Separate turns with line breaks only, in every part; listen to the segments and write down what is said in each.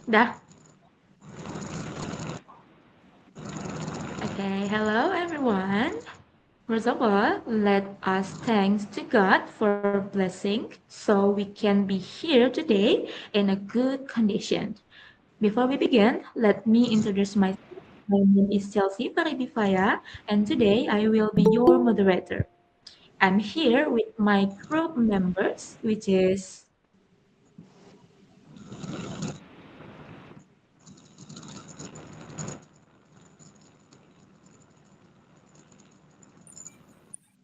Dah. Okay, hello everyone. First of all, let us thanks to God for blessing so we can be here today in a good condition. Before we begin, let me introduce myself. My name is Chelsea Paribifaya and today I will be your moderator. I'm here with my group members, which is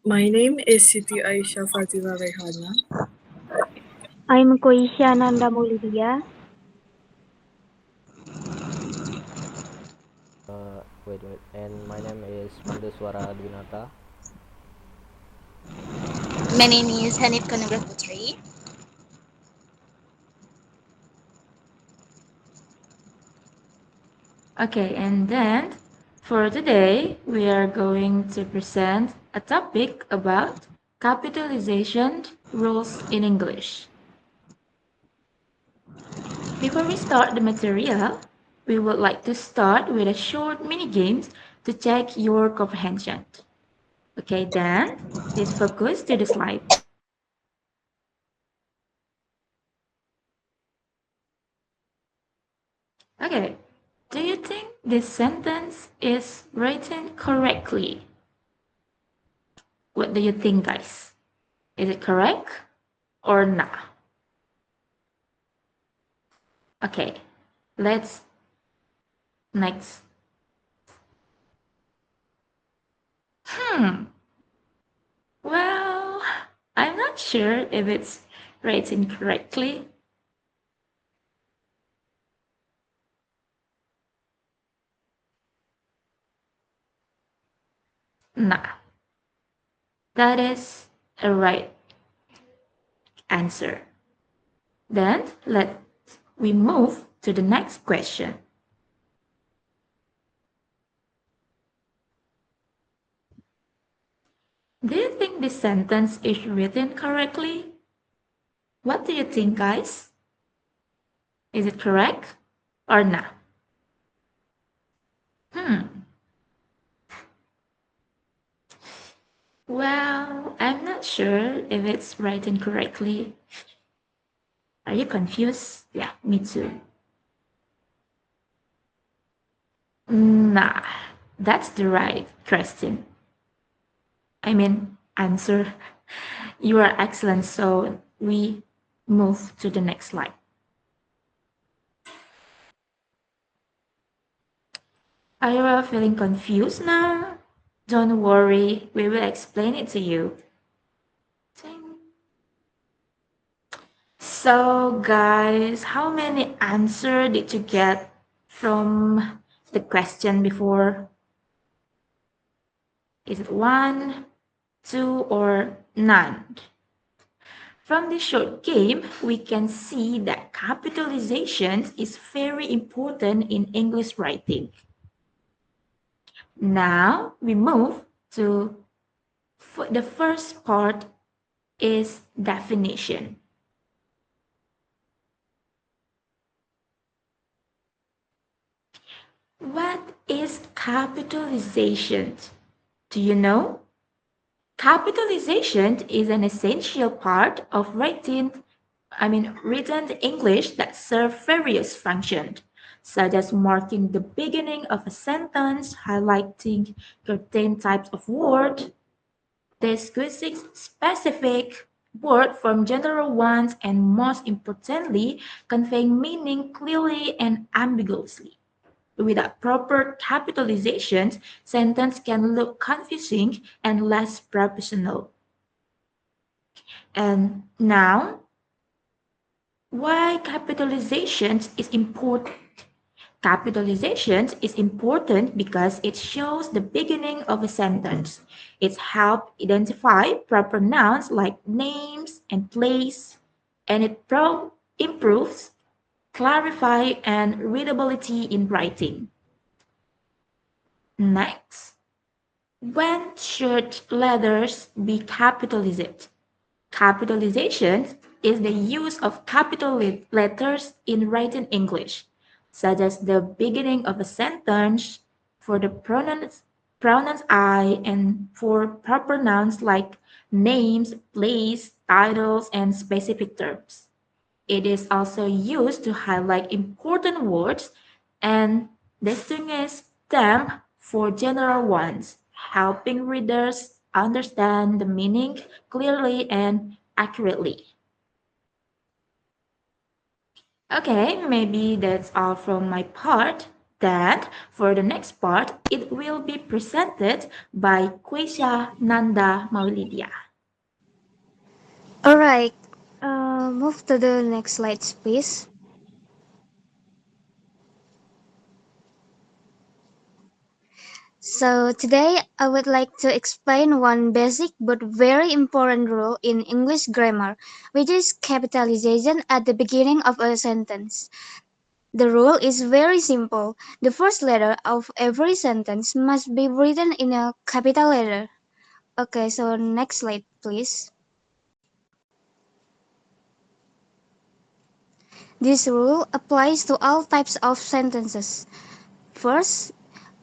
My name is Siti Aisha Fatima Rehana.
I'm Koisha Nanda Mulidia.
Wait. And my name is Pandeswara Dwinata.
My name is Hanif Kanugra Putri.
okay, and then for today we are going to present a topic about capitalization rules in English. Before we start the material, we would like to start with a short mini games to check your comprehension. Okay, then please focus to the slide. Okay, do you think this sentence is written correctly? What do you think, guys? Is it correct or not? Okay, let's next. Hmm. Well, I'm not sure if it's written correctly. Nah, that is a right answer. Then let we move to the next question. Do you think this sentence is written correctly? What do you think, guys? Is it correct or not? Hmm. Well, I'm not sure if it's written correctly. Are you confused? Yeah, me too. Nah, that's the right question. I mean, answer. You are excellent, so we move to the next slide. Are you all feeling confused now? Don't worry, we will explain it to you. So, guys, how many answers did you get from the question before? Is it one, two, or none? From this short game, we can see that capitalization is very important in English writing. Now we move to the first part is definition. What is capitalization? Do you know? Capitalization is an essential part of written English that serve various functions, such as marking the beginning of a sentence, highlighting certain types of word, distinguishing specific word from general ones, and most importantly, conveying meaning clearly and ambiguously. Without proper capitalizations, sentence can look confusing and less professional. And now, why capitalization is important? Capitalization is important because it shows the beginning of a sentence. It helps identify proper nouns like names and place, and it improves, clarify, and readability in writing. Next, when should letters be capitalized? Capitalization is the use of capital letters in written English. such as the beginning of a sentence for the pronouns I and for proper nouns like names, place, titles, and specific terms. It is also used to highlight important words and distinguish them for general ones, helping readers understand the meaning clearly and accurately. Okay, maybe that's all from my part. Then, for the next part, it will be presented by Quesha Nanda Maulidia.
Alright, move to the next slides, please. So today I would like to explain one basic but very important rule in English grammar, which is capitalization at the beginning of a sentence. The rule is very simple. The first letter of every sentence must be written in a capital letter. Okay, so next slide, please. This rule applies to all types of sentences. First,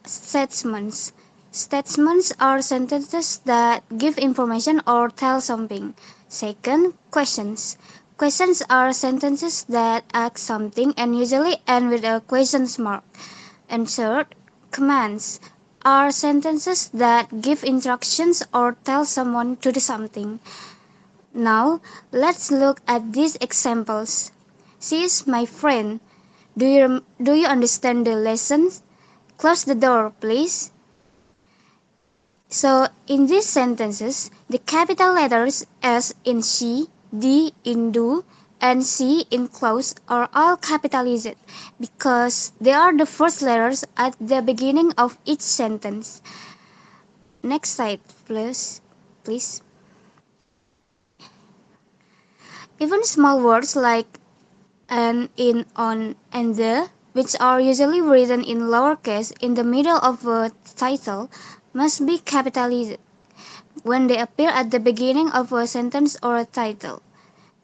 statements. Statements are sentences that give information or tell something. Second, questions. Questions are sentences that ask something and usually end with a question mark. And third, commands are sentences that give instructions or tell someone to do something. Now, let's look at these examples. She is my friend. Do you understand the lessons? Close the door, please. So, in these sentences, the capital letters S in she, D in do, and C in close are all capitalized because they are the first letters at the beginning of each sentence. Next slide, please. Please. Even small words like and, in, on, and the, which are usually written in lowercase in the middle of a title, must be capitalized when they appear at the beginning of a sentence or a title.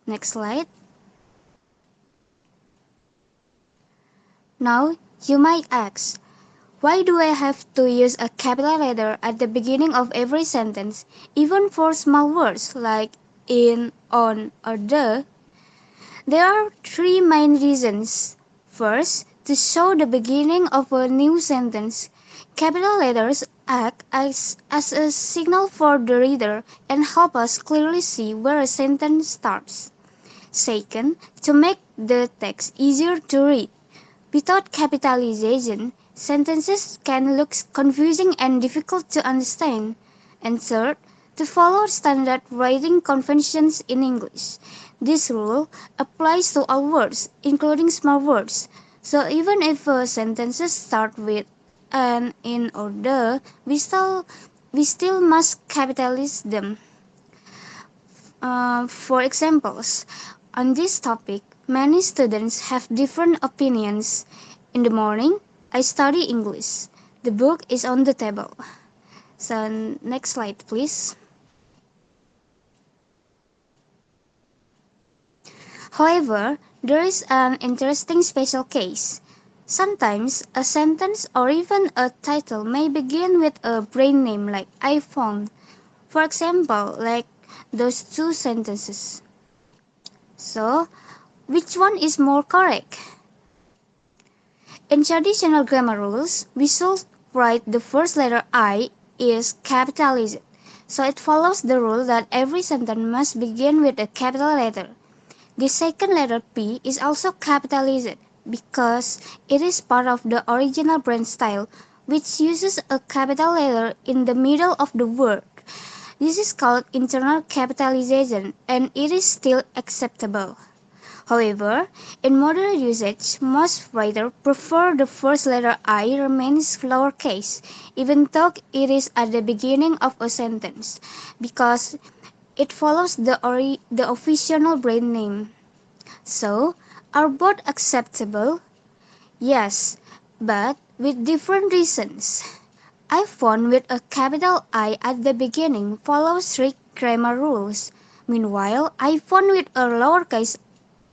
Next slide. Now, you might ask, why do I have to use a capital letter at the beginning of every sentence, even for small words like in, on, or the? There are three main reasons. First, to show the beginning of a new sentence. Capital letters act as a signal for the reader and help us clearly see where a sentence starts. Second, to make the text easier to read. Without capitalization, sentences can look confusing and difficult to understand. And third, to follow standard writing conventions in English. This rule applies to all words, including small words. So even if sentences start with an, in, or the, we still must capitalize them. For examples, on this topic, many students have different opinions. In the morning, I study English. The book is on the table. So, next slide, please. However, there is an interesting special case. Sometimes a sentence or even a title may begin with a brand name like iPhone. For example, like those two sentences. So, which one is more correct? In traditional grammar rules, we should write the first letter I is capitalized. So it follows the rule that every sentence must begin with a capital letter. The second letter P is also capitalized because it is part of the original brand style, which uses a capital letter in the middle of the word. This is called internal capitalization and it is still acceptable. However, in modern usage, most writers prefer the first letter I remains lowercase, even though it is at the beginning of a sentence, because it follows the official brand name. So, are both acceptable? Yes, but with different reasons. iPhone with a capital I at the beginning follows strict grammar rules. Meanwhile, iPhone with a lowercase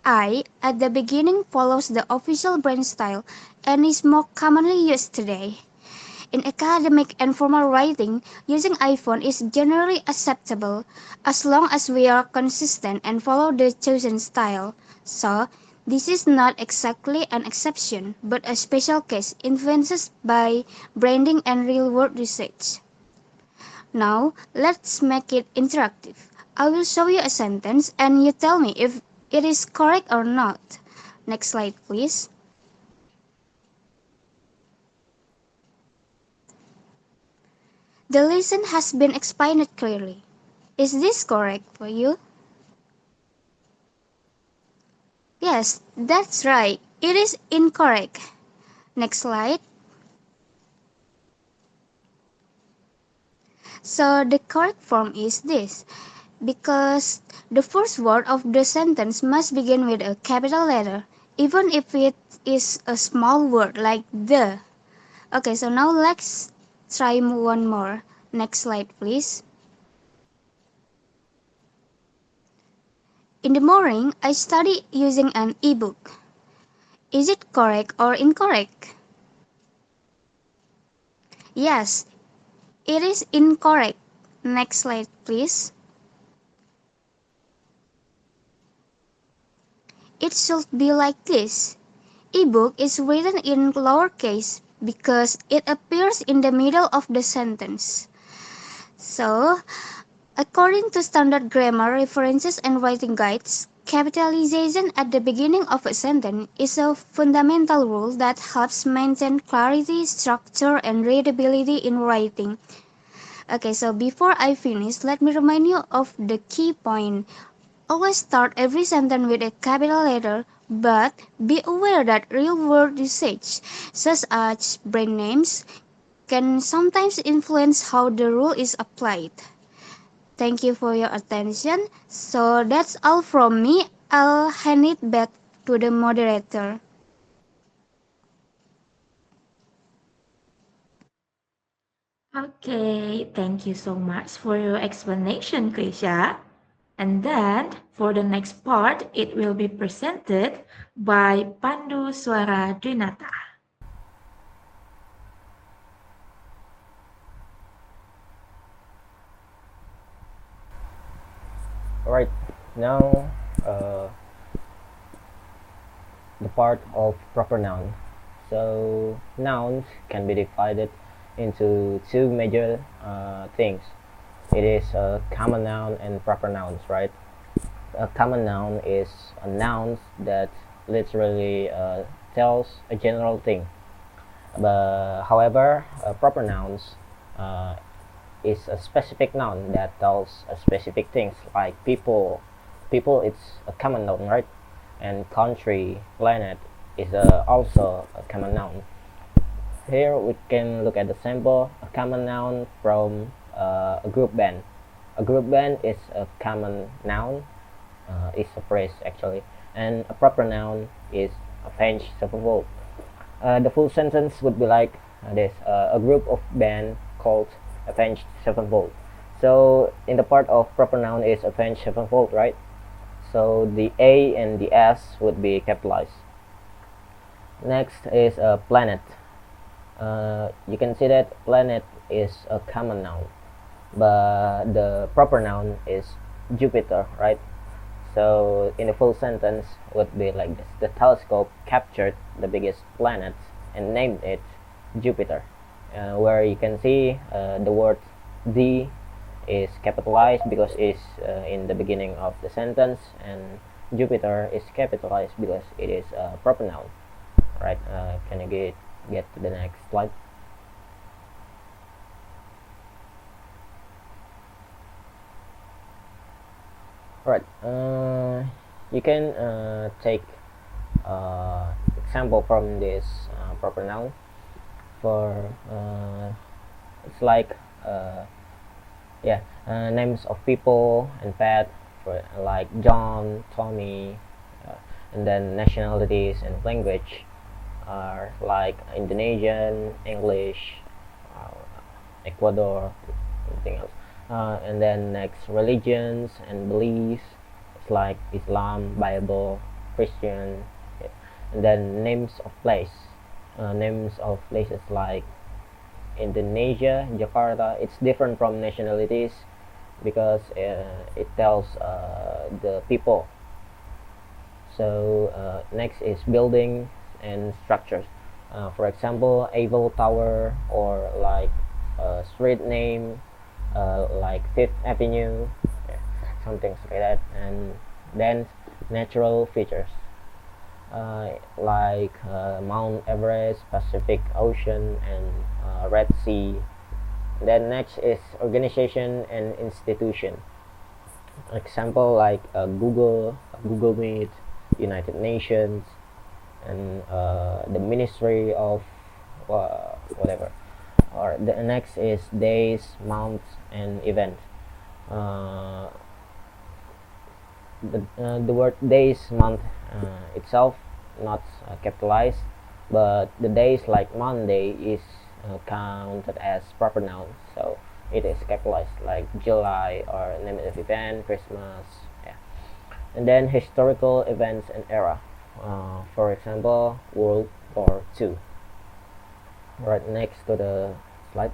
I at the beginning follows the official brand style and is more commonly used today. In academic and formal writing, using iPhone is generally acceptable as long as we are consistent and follow the chosen style. So, this is not exactly an exception, but a special case influenced by branding and real world research. Now, let's make it interactive. I will show you a sentence and you tell me if it is correct or not. Next slide, please. The lesson has been explained clearly. Is this correct for you? Yes, that's right. It is incorrect. Next slide. So the correct form is this because the first word of the sentence must begin with a capital letter, even if it is a small word like the. Okay, so now let's try one more. Next slide, please. In the morning, I study using an ebook. Is it correct or incorrect? Yes, it is incorrect. Next slide, please. It should be like this. Ebook is written in lowercase because it appears in the middle of the sentence. So, according to standard grammar references and writing guides, capitalization at the beginning of a sentence is a fundamental rule that helps maintain clarity, structure, and readability in writing. Okay, so before I finish, let me remind you of the key point. Always start every sentence with a capital letter, but be aware that real-world usage, such as brand names, can sometimes influence how the rule is applied. Thank you for your attention. So that's all from me. I'll hand it back to the moderator.
Okay, thank you so much for your explanation, Krisha. And then for the next part, it will be presented by Pandu Suara Drinata.
Alright, now uh, the part of proper noun. So nouns can be divided into two major things. It is a common noun and proper nouns, right? A common noun is a noun that literally tells a general thing. But however, proper nouns uh, is a specific noun that tells a specific things like people. People, it's a common noun, right? And country, planet is also a common noun. Here we can look at the sample. A common noun from a group band. A group band is a common noun. Is a phrase actually, and a proper noun is a French subverb. The full sentence would be like this: a group of band called a French subverb. So in the part of proper noun is a French subverb, right? So the A and the S would be capitalized. Next is a planet. You can see that planet is a common noun, but the proper noun is Jupiter, right? So in the full sentence would be like this: the telescope captured the biggest planet and named it Jupiter. Where you can see the word "the" is capitalized because it's in the beginning of the sentence, and Jupiter is capitalized because it is a proper noun. Right? Can you get to the next slide? Right. You can take example from this proper noun. For it's like yeah, names of people and pet, for like John, Tommy, and then nationalities and language are like Indonesian, English, uh, Ecuador, anything else. And then next religions and beliefs, it's like Islam, Bible, Christian. Yeah. And then names of places like Indonesia, Jakarta. It's different from nationalities because it tells the people. So next is building and structures. For example, Eiffel Tower, or like street name like Fifth Avenue, yeah, some things like that. And then natural features like Mount Everest, Pacific Ocean, and Red Sea. Then next is organization and institution. Example like Google Meet, United Nations, and the Ministry of whatever. Or the next is days, months, and event. Uh, the word days month itself not capitalized, but the days like Monday is counted as proper noun, so it is capitalized, like July or name of event, Christmas. Yeah. And then historical events and era, for example, World War II. Right next to the slide.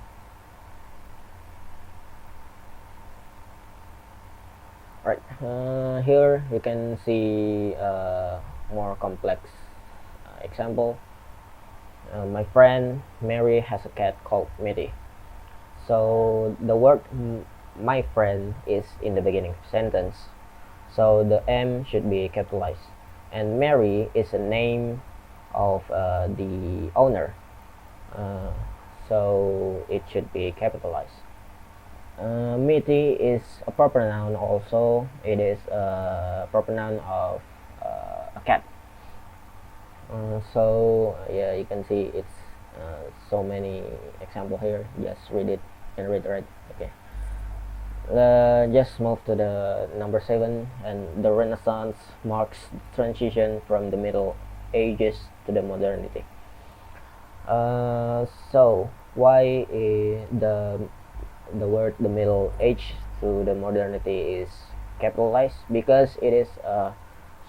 Right, here you can see more complex example. My friend Mary has a cat called Mitty. So the word my friend is in the beginning of sentence. So the M should be capitalized. And Mary is a name of the owner. Uh, so it should be capitalized. Mitty is a proper noun also. It is a proper noun of a cat. So yeah, you can see it's so many example here. Just read it and read right. Okay. Just move to the number 7, and the Renaissance marks transition from the Middle Ages to the modernity. So why the word the Middle Age to the modernity is capitalized? Because it is a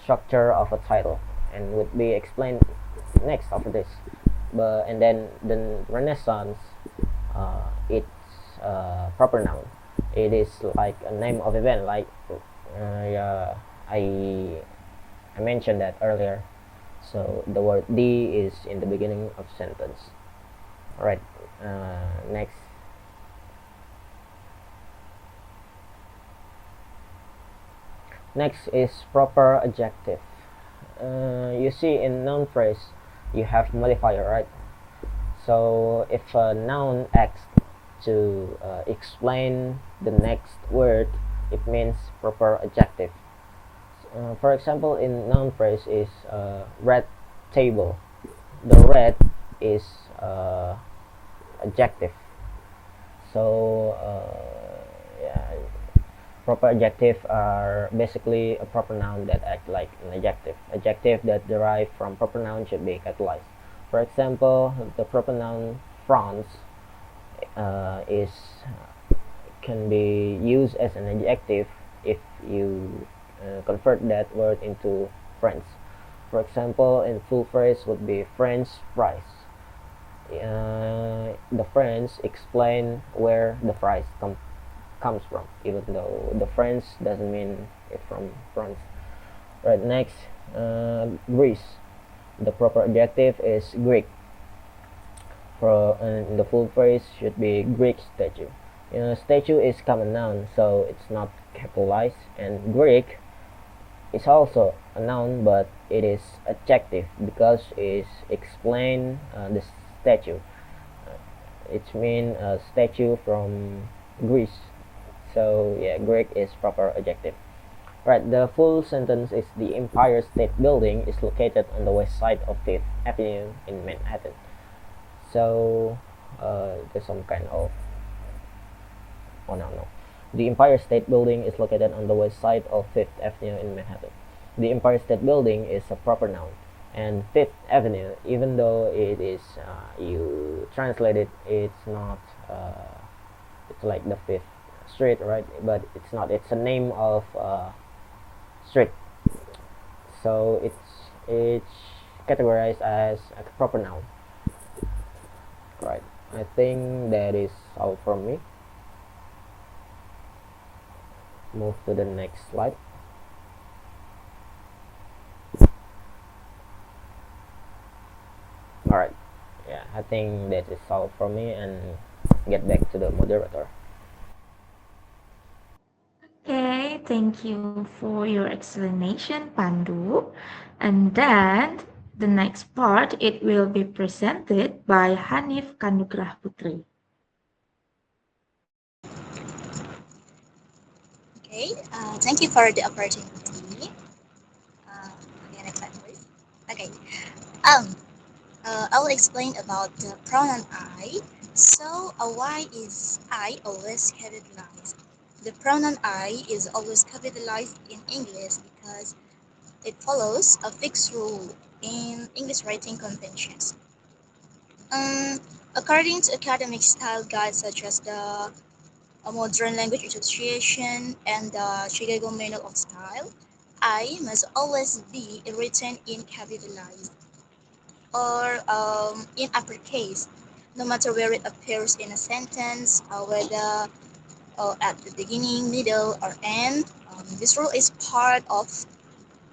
structure of a title and would be explained next after this. But and then the Renaissance, it's proper noun. It is like a name of event, like yeah, I mentioned that earlier. So the word the is in the beginning of sentence. All right. Next. Next is proper adjective. You see in noun phrase, you have modifier, right? So if a noun acts to explain the next word, it means proper adjective. For example, in noun phrase is red table. The red is adjective. So yeah, proper adjective are basically a proper noun that act like an adjective. Adjective that derive from proper noun should be capitalized. For example, the proper noun France is can be used as an adjective if you convert that word into French. For example, in full phrase would be French fries. The French explain where the fries comes from, even though the French doesn't mean it from France. Right, next, Greece. The proper adjective is Greek. For the full phrase should be Greek statue. Statue is common noun, so it's not capitalized. And Greek is also a noun, but it is adjective because it explain the statue. It means a statue from Greece. So yeah, Greek is proper adjective. Right, the full sentence is the Empire State Building is located on the west side of Fifth Avenue in Manhattan. So there's some kind of no. The Empire State Building is located on the west side of Fifth Avenue in Manhattan. The Empire State Building is a proper noun, and Fifth Avenue, even though it is you translate it, it's not. It's like the Fifth Street, right? But it's not. It's a name of street. So it's It's categorized as a proper noun. Right. I think that is all from me. Move to the next slide. All right. Yeah, I think that is all from me, and get back to the moderator.
Okay, thank you for your explanation, Pandu. And then the next part, it will be presented by Hanif Kanugrah Putri.
Okay, thank you for the opportunity. Uh, okay, next slide, please. Okay, um, I will explain about the pronoun I. So, why is I always capitalized? The pronoun I is always capitalized in English because it follows a fixed rule in English writing conventions. Um, According to academic style guides such as the Modern Language Association and the Chicago Manual of Style, I must always be written in capitalized or in uppercase, no matter where it appears in a sentence, whether at the beginning, middle, or end. This rule is part of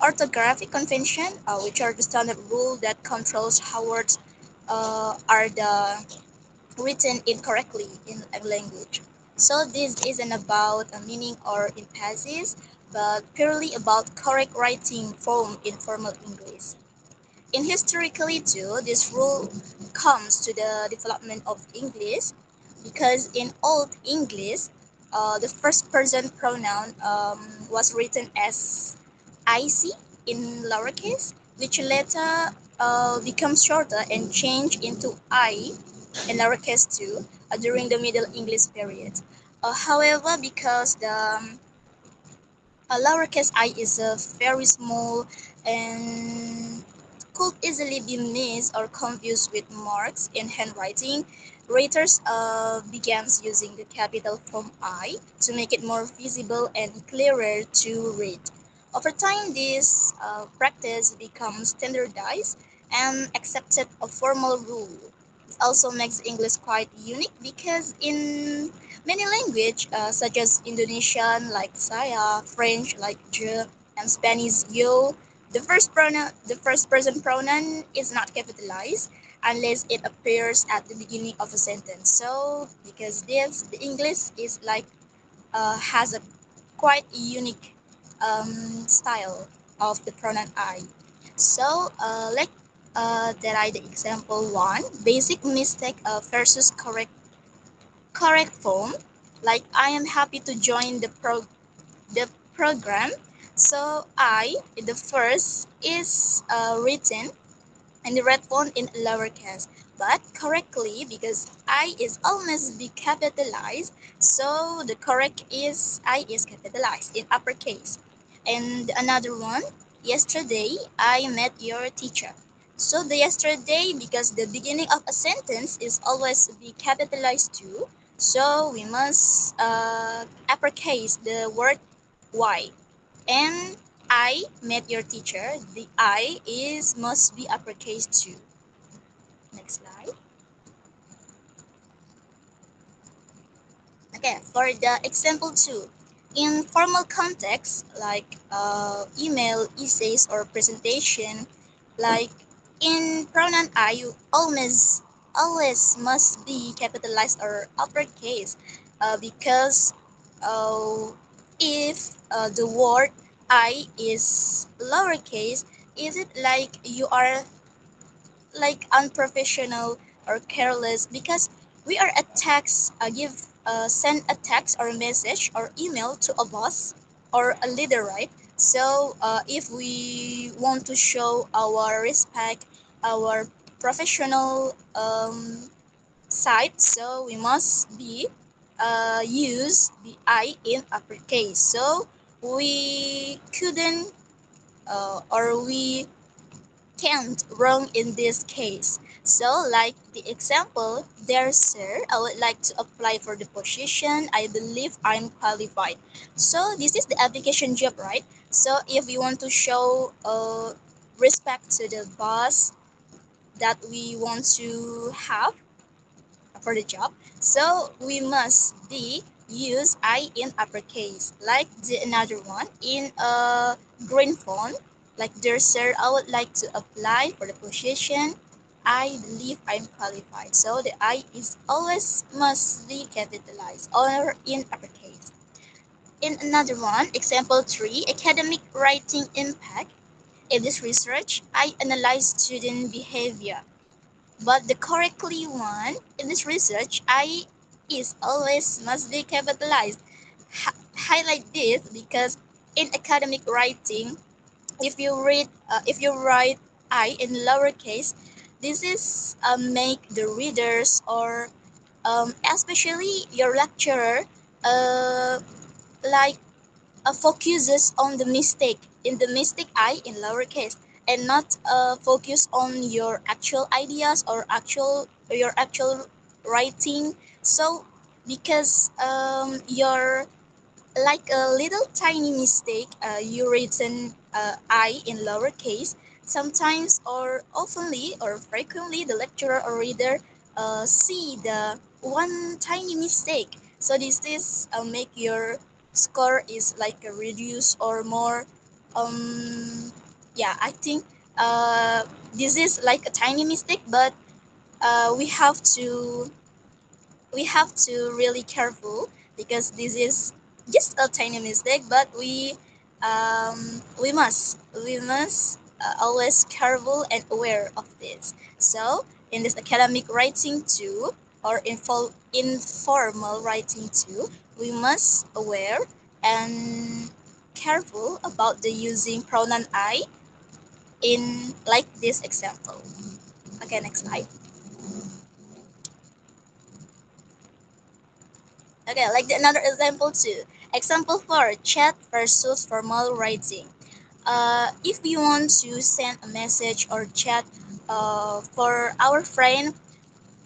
orthographic convention, which are the standard rule that controls how words are the written incorrectly in a language. So this isn't about a meaning or emphasis, but purely about correct writing form in formal English. In historically too, this rule comes to the development of English because in Old English, the first person pronoun was written as IC in lowercase, which later becomes shorter and changed into I in lowercase too during the Middle English period. However, because the a lowercase I is very small and could easily be missed or confused with marks in handwriting. Writers began using the capital form I to make it more visible and clearer to read. Over time, this practice becomes standardized and accepted a formal rule. It also makes English quite unique because in many languages, such as Indonesian like saya, French like je, and Spanish yo, the first person pronoun is not capitalized unless it appears at the beginning of a sentence. So, because this, the English is like has a quite unique style of the pronoun I. So, that I the example one basic mistake versus correct form. Like I am happy to join the program. So I the first is written and the red font in lowercase, but correctly because I is almost be capitalized, so the correct is I is capitalized in uppercase. And another one, yesterday I met your teacher. So the yesterday because the beginning of a sentence is always be capitalized too, so we must uppercase the word why. And I met your teacher. The I is must be uppercase too. Next slide. Okay, for the example two, in formal context like email, essays, or presentation, like in pronoun I, you always must be capitalized or uppercase, because uh, if the word I is lowercase, is it like you are like unprofessional or careless because we are a text give send a text or a message or email to a boss or a leader, right? So if we want to show our respect, our professional side, so we must be use the I in uppercase, so we couldn't or we can't wrong in this case. So, like the example, there, sir, I would like to apply for the position. I believe I'm qualified. So, this is the application job, right? So, if you want to show respect to the boss that we want to have for the job. So we must be use I in uppercase. Like the another one in a green font. Like dear sir, I would like to apply for the position. I believe I'm qualified. So the I is always must be capitalized or in uppercase. In another one, example 3, academic writing impact. In this research, I analyzed student behavior. But the correctly one in this research, I is always must be capitalized. Highlight this because in academic writing, if you write I in lowercase, this is make the readers or especially your lecturer uh, like focuses on the mistake in the mistake I in lowercase and not focus on your actual ideas or your actual writing. So because like a little tiny mistake, you written I in lowercase. Sometimes or oftenly or frequently, the lecturer or reader see the one tiny mistake. So this is make your score is like a reduce or more. Yeah, I think this is like a tiny mistake, but we have to really careful because this is just a tiny mistake, but we must always careful and aware of this. So in this academic writing too or informal writing too, we must aware and careful about the using pronoun I in like this example. Okay, next slide. Okay, like another example too. Example 4, chat versus formal writing. If we want to send a message or chat for our friend,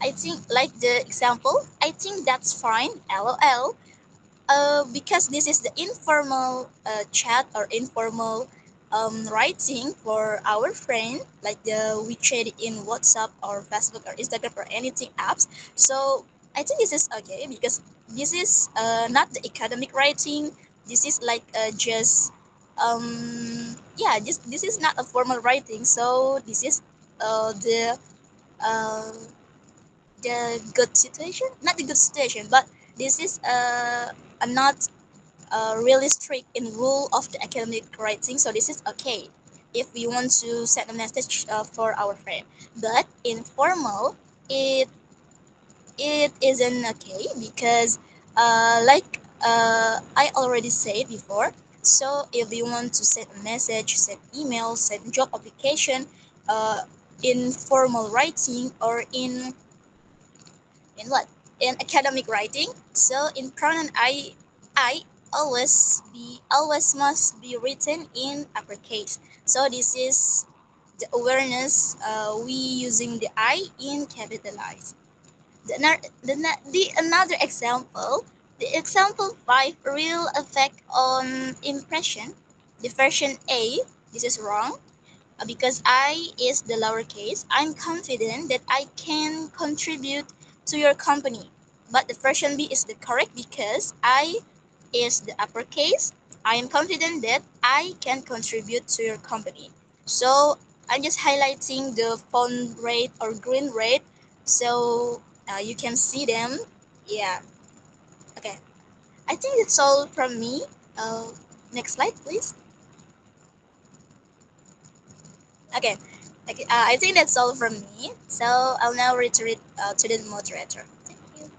I think like the example, I think that's fine, lol. Because this is the informal chat or informal writing for our friend, like the we chat in WhatsApp or Facebook or Instagram or anything apps. So I think this is okay because this is not the academic writing. This is like just yeah, just this is not a formal writing. So this is the uh, good situation, not the good situation, but this is a not really strict in rule of the academic writing, so this is okay if we want to send a message for our friend. But informal, it it isn't okay because like I already said before. So if you want to send a message, send email, send job application, uh, in formal writing or in what in academic writing, so in pronoun I always must be written in uppercase. So this is the awareness we using the I in capitalize. The another example, the example 5, real effect on impression. The version A, this is wrong because I is the lowercase. I'm confident that I can contribute to your company. But the version B is the correct because I is the uppercase. I am confident that I can contribute to your company. So I'm just highlighting the font red or green red so you can see them. Yeah. Okay. I think that's all from me. Next slide, please. Okay. Okay. I think that's all from me. So I'll now return it to the moderator. Thank you.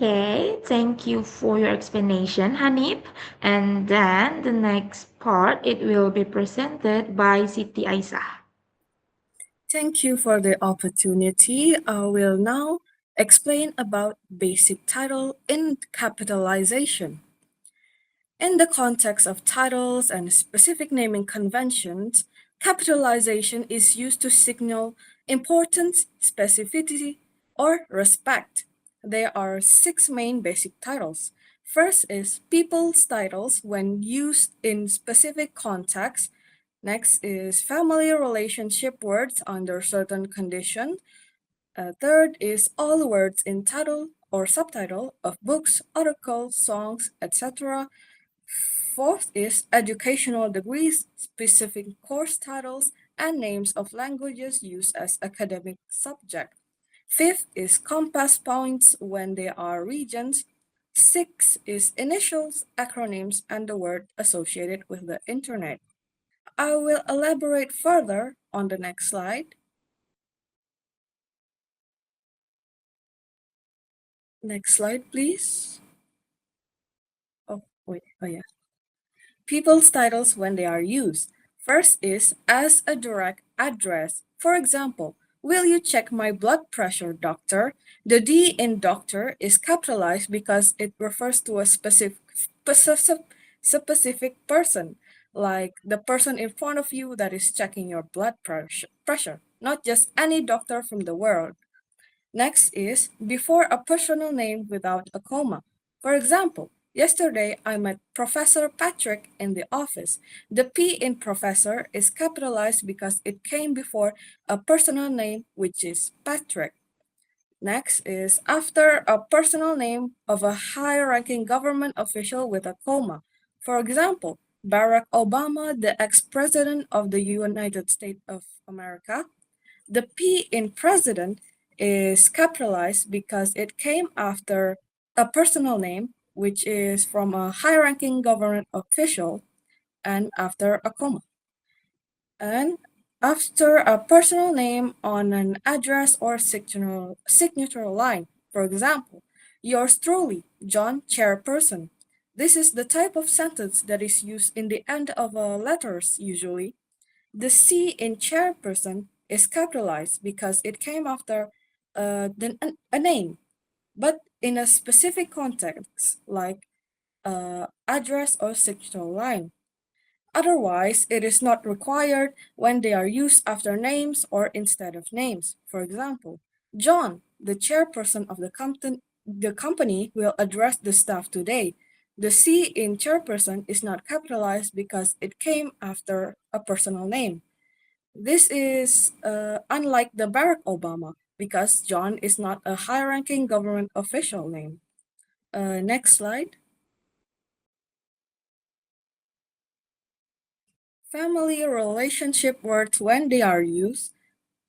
Okay, thank you for your explanation, Hanif. And then the next part, it will be presented by Siti Aisyah.
Thank you for the opportunity. I will now explain about basic title in capitalization. In the context of titles and specific naming conventions, capitalization is used to signal importance, specificity, or respect. There are six main basic titles. First is people's titles when used in specific contexts. Next is family relationship words under certain conditions. Third is all words in title or subtitle of books, articles, songs, etc. Fourth is educational degrees, specific course titles, and names of languages used as academic subject. Fifth is compass points when they are regions. Six is initials, acronyms, and the word associated with the internet. I will elaborate further on the next slide. Next slide, please. Oh, wait. Oh, yeah. People's titles when they are used. First is as a direct address. For example, will you check my blood pressure, doctor? The D in doctor is capitalized because it refers to a specific person, like the person in front of you that is checking your blood pressure, not just any doctor from the world. Next is before a personal name without a comma. For example, yesterday I met Professor Patrick in the office. The P in professor is capitalized because it came before a personal name, which is Patrick. Next is after a personal name of a high ranking government official with a comma. For example, Barack Obama, the ex president of the United States of America. The P in president is capitalized because it came after a personal name, which is from a high ranking government official, and after a comma. And after a personal name on an address or signature line. For example, yours truly, John Chairperson. This is the type of sentence that is used in the end of letters usually. The C in chairperson is capitalized because it came after a name, but in a specific context, like address or signature line. Otherwise, it is not required when they are used after names or instead of names. For example, John, the chairperson of the company, will address the staff today. The C in chairperson is not capitalized because it came after a personal name. This is unlike the Barack Obama because John is not a high ranking government official name. Next slide. Family relationship words when they are used.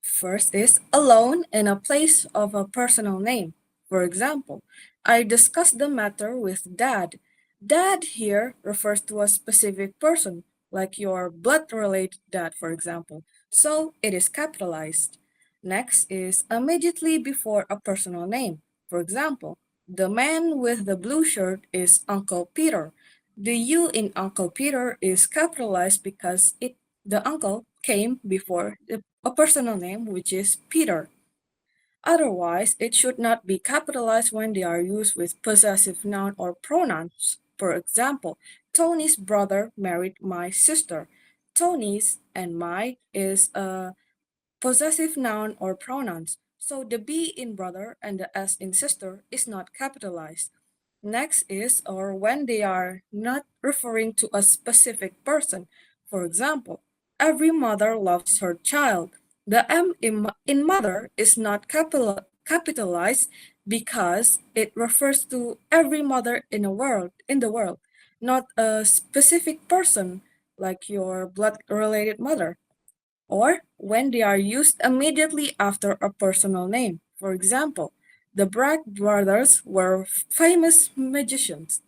First is alone in a place of a personal name. For example, I discussed the matter with dad. Dad here refers to a specific person, like your blood related dad, for example. So it is capitalized. Next is immediately before a personal name. For example, the man with the blue shirt is Uncle Peter. The U in Uncle Peter is capitalized because the uncle came before a personal name, which is Peter. Otherwise, it should not be capitalized when they are used with possessive noun or pronouns. For example, Tony's brother married my sister. Tony's and my is a possessive noun or pronouns, so the B in brother and the S in sister is not capitalized. Next is or when they are not referring to a specific person. For example, every mother loves her child. The M in mother is not capitalized because it refers to every mother in the world, not a specific person like your blood related mother, or when they are used immediately after a personal name. For example, the Bragg brothers were famous magicians.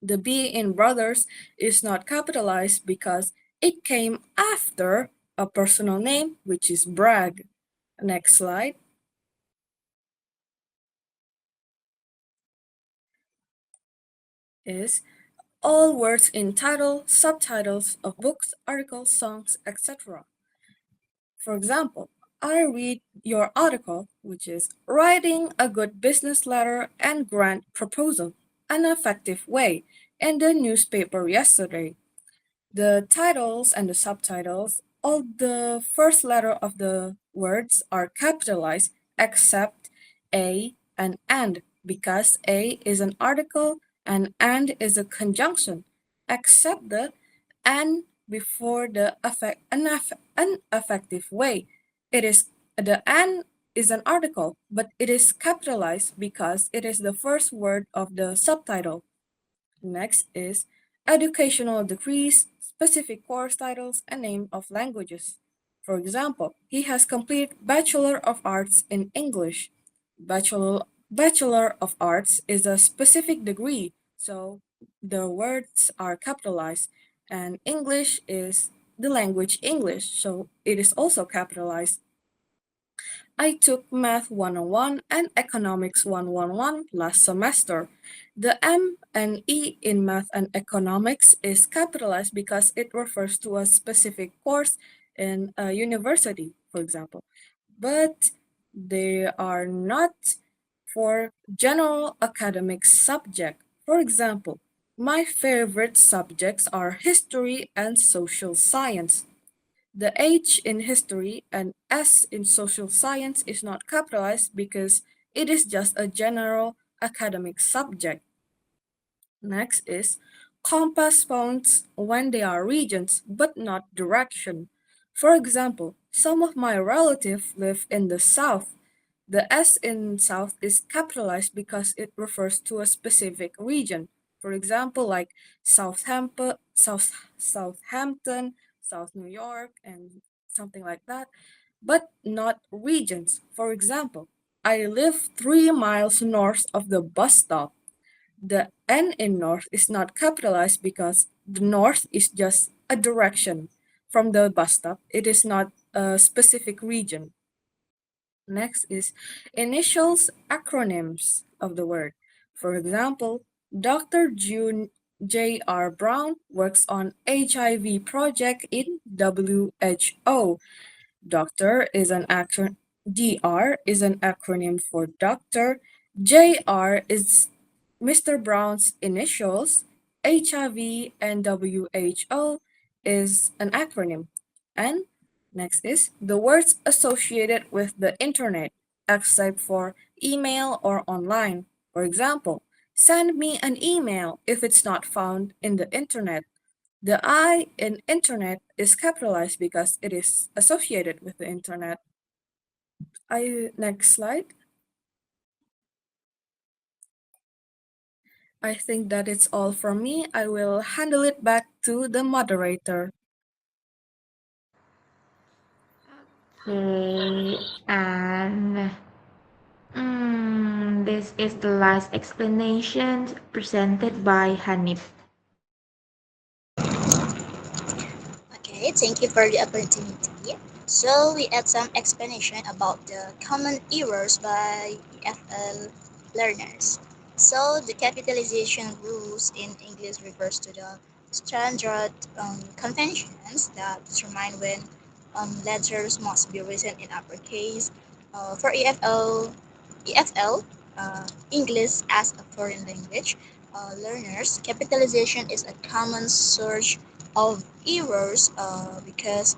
The B in brothers is not capitalized because it came after a personal name, which is Bragg. Next slide is all words in title, subtitles of books, articles, songs, etc. For example, I read your article, which is writing a good business letter and grant proposal, an effective way, in the newspaper yesterday. The titles and the subtitles, all the first letter of the words are capitalized except a, and because a is an article and is a conjunction, except the and before the unaffective way. It is the and is an article, but it is capitalized because it is the first word of the subtitle. Next is educational degrees, specific course titles, and name of languages. For example, he has completed Bachelor of Arts in English. Bachelor of Arts is a specific degree, so the words are capitalized, and English is the language English, so it is also capitalized. I took Math 101 and Economics 111 last semester. The M and E in Math and Economics is capitalized because it refers to a specific course in a university, for example. But they are not for general academic subject. For example, my favorite subjects are history and social science. The H in history and S in social science is not capitalized because it is just a general academic subject. Next is compass points when they are regions but not direction. For example, some of my relatives live in the south. The S in south is capitalized because it refers to a specific region. For example, like Southampton, South New York, and something like that, but not regions. For example, I live 3 miles north of the bus stop. The N in north is not capitalized because the north is just a direction from the bus stop. It is not a specific region. Next is initials, acronyms of the word. For example, Dr. June J.R. Brown works on HIV project in WHO. Doctor is an acronym. DR is an acronym for doctor. JR is Mr. Brown's initials. HIV and WHO is an acronym. And next is the words associated with the internet, except for email or online. For example, send me an email if it's not found in the internet. The I in internet is capitalized because it is associated with the internet. Next slide. I think that it's all from me. I will handle it back to the moderator.
Okay, and this is the last explanation presented by Hanif.
Okay, thank you for the opportunity. So we add some explanation about the common errors by EFL learners. So the capitalization rules in English refers to the standard conventions that determine when letters must be written in uppercase. For EFL, English as a foreign language learners, capitalization is a common source of errors because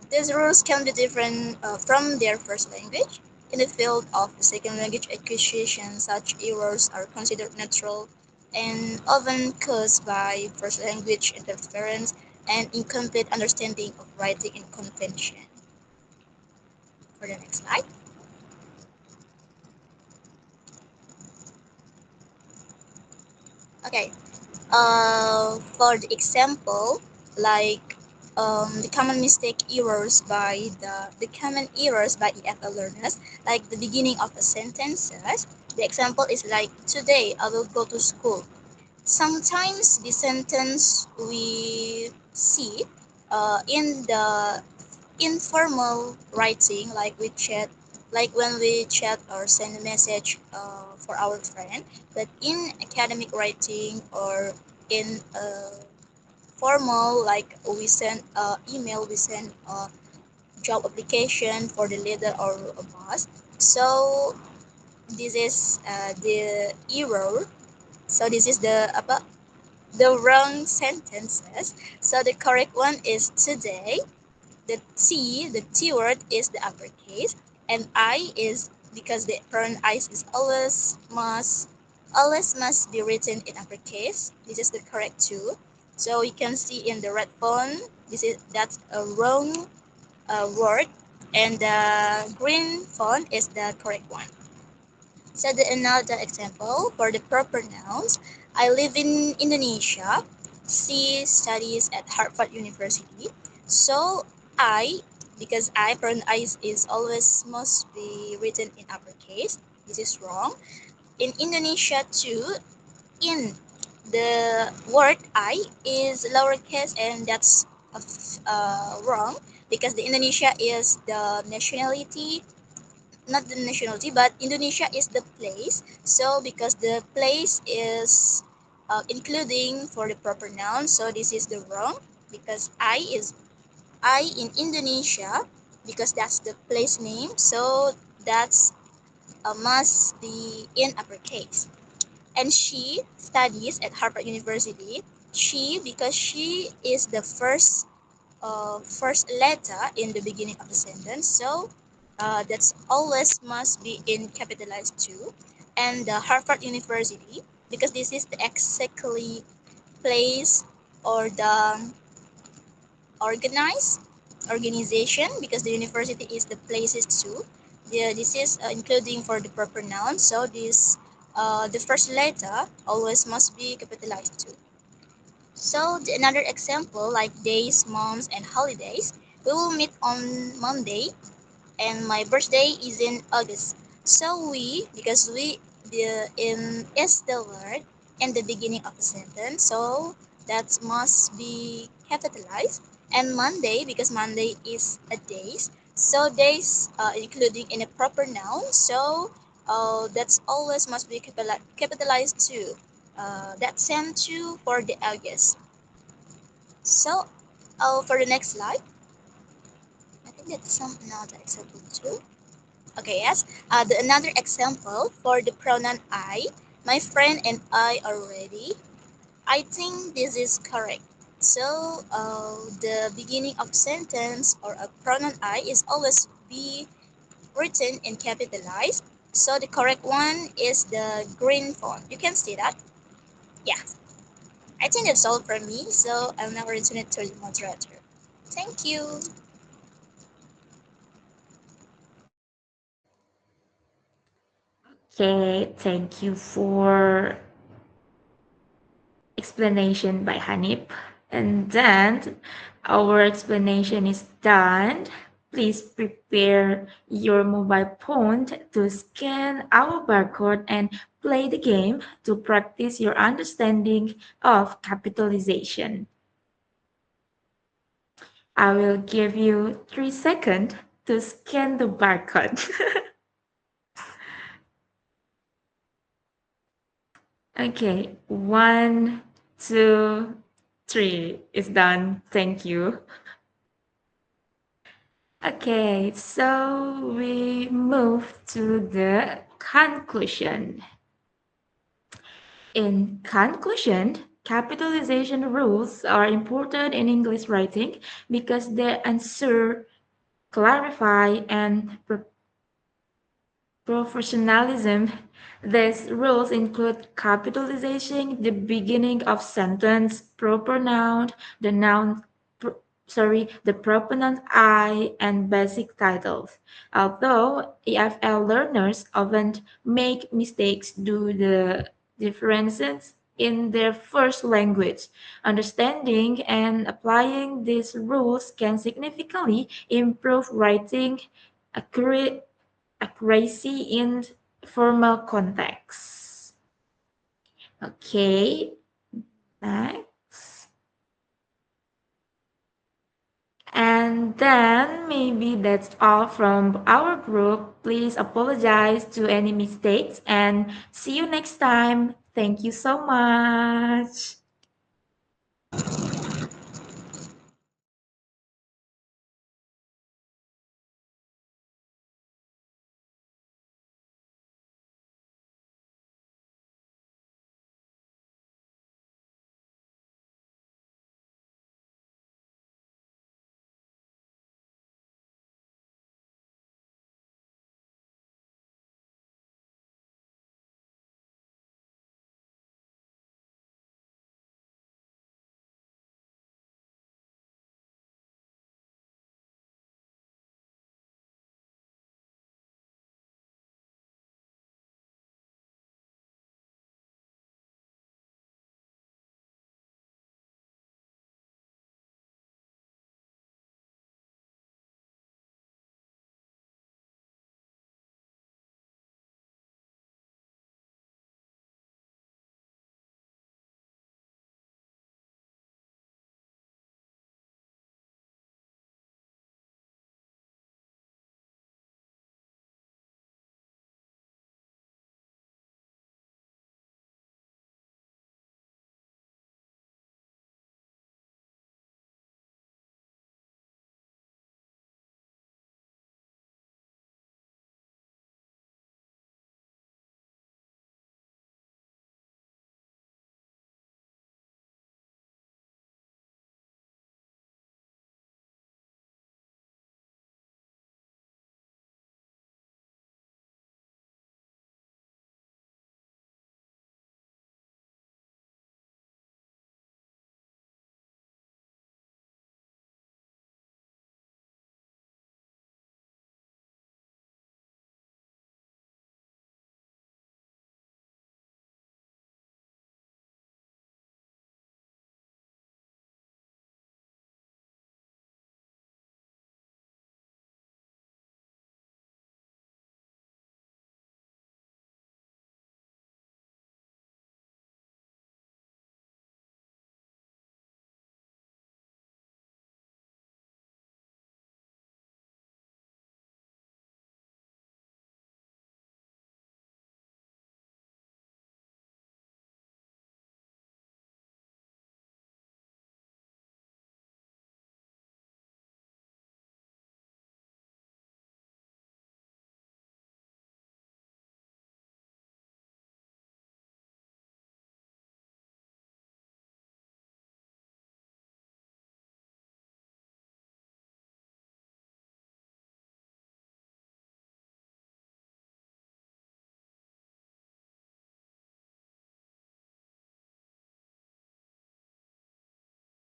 these rules can be different from their first language. In the field of the second language acquisition, such errors are considered natural and often caused by first language interference and incomplete understanding of writing and convention. For the next slide. Okay, for the example, like the common mistake errors by the common errors by EFL learners, like the beginning of a sentences. The example is like today I will go to school. Sometimes the sentence we see in the informal writing, like we chat, like when we chat or send a message for our friend, but in academic writing or in formal, like we send email, we send a job application for the leader or a boss. So this is the error. So this is the wrong sentences. So the correct one is today. The T word is the uppercase, and I is because the pronoun I is always must be written in uppercase. This is the correct too. So you can see in the red font, that's a wrong word, and the green font is the correct one. So another example for the proper nouns. I live in Indonesia. She studies at Harvard University. So I, because I pronoun is always must be written in uppercase. This is wrong. In Indonesia too, in the word I is lowercase, and that's wrong because the Indonesia is the nationality, not the nationality, but Indonesia is the place. So because the place is including for the proper noun, so this is the wrong because I in Indonesia because that's the place name. So that's must be in uppercase. And she studies at Harvard University. She because she is the first letter in the beginning of the sentence. So that's always must be in capitalized too. And the Harvard University because this is the exactly place or the organized organization because the university is the places too. This is including for the proper noun. So this the first letter always must be capitalized too. So another example like days, months, and holidays. We will meet on Monday, and my birthday is in August. So because we the in is the word in the beginning of the sentence, so that must be capitalized. And Monday because Monday is a days, so days including in a proper noun, so that's always must be capitalized too. That's same too for the August. So for the next slide, I think that's some another example too. Okay, yes. Another example for the pronoun I. My friend and I are ready. I think this is correct. So, the beginning of sentence or a pronoun I is always be written in capitalized. So, the correct one is the green font. You can see that? Yeah. I think that's all from me. So, I'll now return it to the moderator. Thank you.
Okay, thank you for explanation by Hanif. And then our explanation is done. Please prepare your mobile phone to scan our barcode and play the game to practice your understanding of capitalization. I will give you 3 seconds to scan the barcode. Okay, 1, 2, 3 is done. Thank you. Okay, so we move to the conclusion. In conclusion, capitalization rules are important in English writing because they answer, clarify, and professionalism. These rules include capitalization, the beginning of sentence, proper noun, the noun, the proper noun I, and basic titles. Although EFL learners often make mistakes due to the differences in their first language, understanding and applying these rules can significantly improve writing accuracy in formal context. Okay, next. And then maybe that's all from our group. Please apologize to any mistakes and see you next time. Thank you so much.